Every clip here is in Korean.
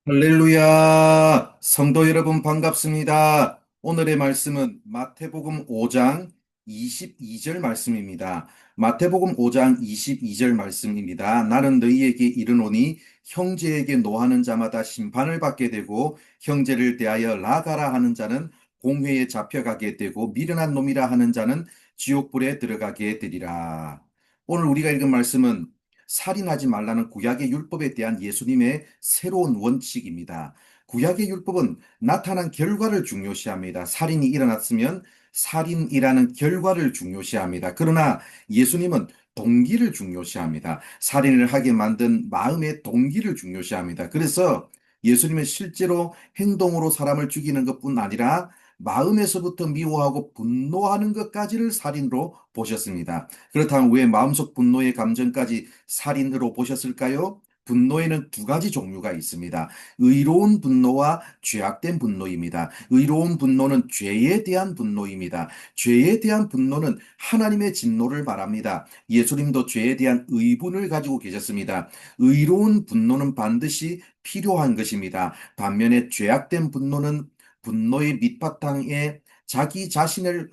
할렐루야! 성도 여러분 반갑습니다. 오늘의 말씀은 마태복음 5장 22절 말씀입니다. 마태복음 5장 22절 말씀입니다. 나는 너희에게 이르노니 형제에게 노하는 자마다 심판을 받게 되고 형제를 대하여 나가라 하는 자는 공회에 잡혀가게 되고 미련한 놈이라 하는 자는 지옥불에 들어가게 되리라. 오늘 우리가 읽은 말씀은 살인하지 말라는 구약의 율법에 대한 예수님의 새로운 원칙입니다. 구약의 율법은 나타난 결과를 중요시합니다. 살인이 일어났으면 살인이라는 결과를 중요시합니다. 그러나 예수님은 동기를 중요시합니다. 살인을 하게 만든 마음의 동기를 중요시합니다. 그래서 예수님은 실제로 행동으로 사람을 죽이는 것뿐 아니라 마음에서부터 미워하고 분노하는 것까지를 살인으로 보셨습니다. 그렇다면 왜 마음속 분노의 감정까지 살인으로 보셨을까요? 분노에는 두 가지 종류가 있습니다. 의로운 분노와 죄악된 분노입니다. 의로운 분노는 죄에 대한 분노입니다. 죄에 대한 분노는 하나님의 진노를 바랍니다. 예수님도 죄에 대한 의분을 가지고 계셨습니다. 의로운 분노는 반드시 필요한 것입니다. 반면에 죄악된 분노는 분노의 밑바탕에 자기 자신을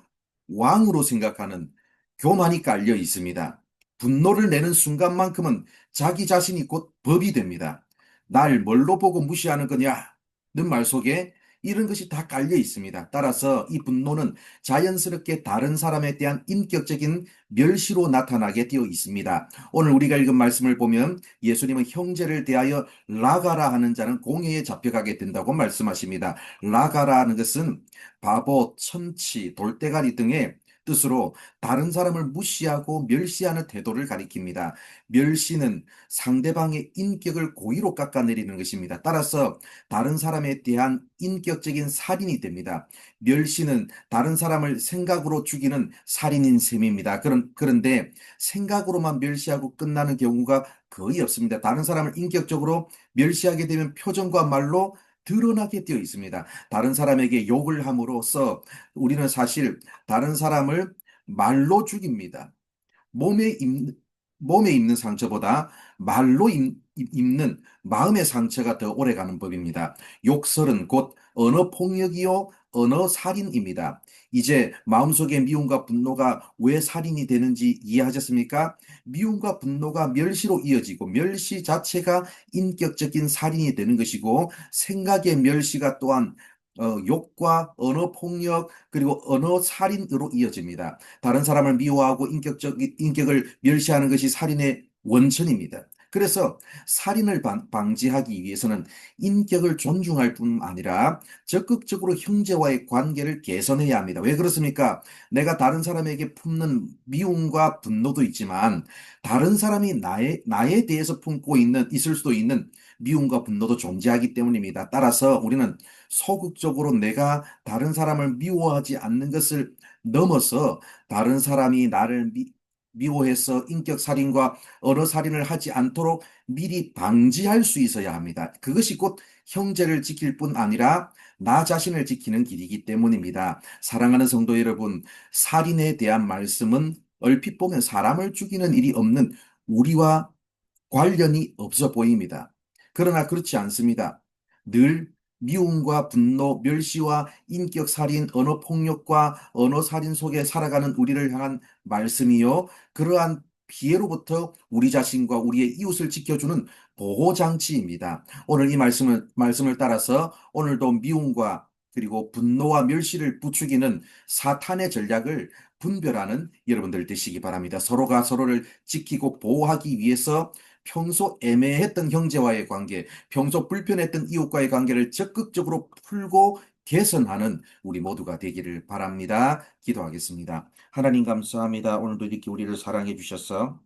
왕으로 생각하는 교만이 깔려 있습니다. 분노를 내는 순간만큼은 자기 자신이 곧 법이 됩니다. 날 뭘로 보고 무시하는 거냐? 는 말 속에 이런 것이 다 깔려 있습니다. 따라서 이 분노는 자연스럽게 다른 사람에 대한 인격적인 멸시로 나타나게 되어 있습니다. 오늘 우리가 읽은 말씀을 보면 예수님은 형제를 대하여 라가라 하는 자는 공회에 잡혀가게 된다고 말씀하십니다. 라가라 하는 것은 바보, 천치, 돌대가리 등의 뜻으로 다른 사람을 무시하고 멸시하는 태도를 가리킵니다. 멸시는 상대방의 인격을 고의로 깎아내리는 것입니다. 따라서 다른 사람에 대한 인격적인 살인이 됩니다. 멸시는 다른 사람을 생각으로 죽이는 살인인 셈입니다. 그런데 생각으로만 멸시하고 끝나는 경우가 거의 없습니다. 다른 사람을 인격적으로 멸시하게 되면 표정과 말로 드러나게 되어 있습니다. 다른 사람에게 욕을 함으로써 우리는 사실 다른 사람을 말로 죽입니다. 몸에 입, 몸에 입는 상처보다 말로 입는 마음의 상처가 더 오래가는 법입니다. 욕설은 곧 언어 폭력이요, 언어 살인입니다. 이제 마음속의 미움과 분노가 왜 살인이 되는지 이해하셨습니까? 미움과 분노가 멸시로 이어지고 멸시 자체가 인격적인 살인이 되는 것이고 생각의 멸시가 또한 욕과 언어 폭력 그리고 언어 살인으로 이어집니다. 다른 사람을 미워하고 인격을 멸시하는 것이 살인의 원천입니다. 그래서 살인을 방지하기 위해서는 인격을 존중할 뿐 아니라 적극적으로 형제와의 관계를 개선해야 합니다. 왜 그렇습니까? 내가 다른 사람에게 품는 미움과 분노도 있지만 다른 사람이 나에 대해서 품고 있을 수도 있는 미움과 분노도 존재하기 때문입니다. 따라서 우리는 소극적으로 내가 다른 사람을 미워하지 않는 것을 넘어서 다른 사람이 나를 미워해서 인격살인과 언어살인을 하지 않도록 미리 방지할 수 있어야 합니다. 그것이 곧 형제를 지킬 뿐 아니라 나 자신을 지키는 길이기 때문입니다. 사랑하는 성도 여러분, 살인에 대한 말씀은 얼핏 보면 사람을 죽이는 일이 없는 우리와 관련이 없어 보입니다. 그러나 그렇지 않습니다. 늘 미움과 분노, 멸시와 인격살인, 언어폭력과 언어살인 속에 살아가는 우리를 향한 말씀이요. 그러한 피해로부터 우리 자신과 우리의 이웃을 지켜주는 보호장치입니다. 오늘 이 말씀을 따라서 오늘도 미움과 그리고 분노와 멸시를 부추기는 사탄의 전략을 분별하는 여러분들 되시기 바랍니다. 서로가 서로를 지키고 보호하기 위해서 평소 애매했던 형제와의 관계, 평소 불편했던 이웃과의 관계를 적극적으로 풀고 개선하는 우리 모두가 되기를 바랍니다. 기도하겠습니다. 하나님 감사합니다. 오늘도 이렇게 우리를 사랑해 주셔서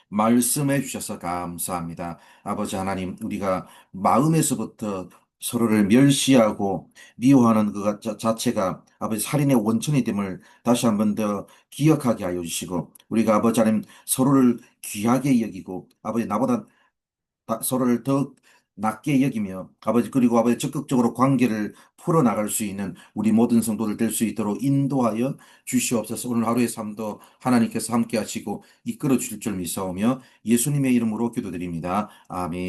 말씀해 주셔서 감사합니다. 아버지 하나님, 우리가 마음에서부터 서로를 멸시하고 미워하는 그 자체가 아버지 살인의 원천이 됨을 다시 한번 더 기억하게 하여 주시고, 우리가 아버지 하나님 서로를 귀하게 여기고, 아버지 나보다 서로를 더 낮게 여기며 아버지 그리고 아버지 적극적으로 관계를 풀어나갈 수 있는 우리 모든 성도들 될 수 있도록 인도하여 주시옵소서. 오늘 하루의 삶도 하나님께서 함께 하시고 이끌어 주실 줄 믿사오며 예수님의 이름으로 기도드립니다. 아멘.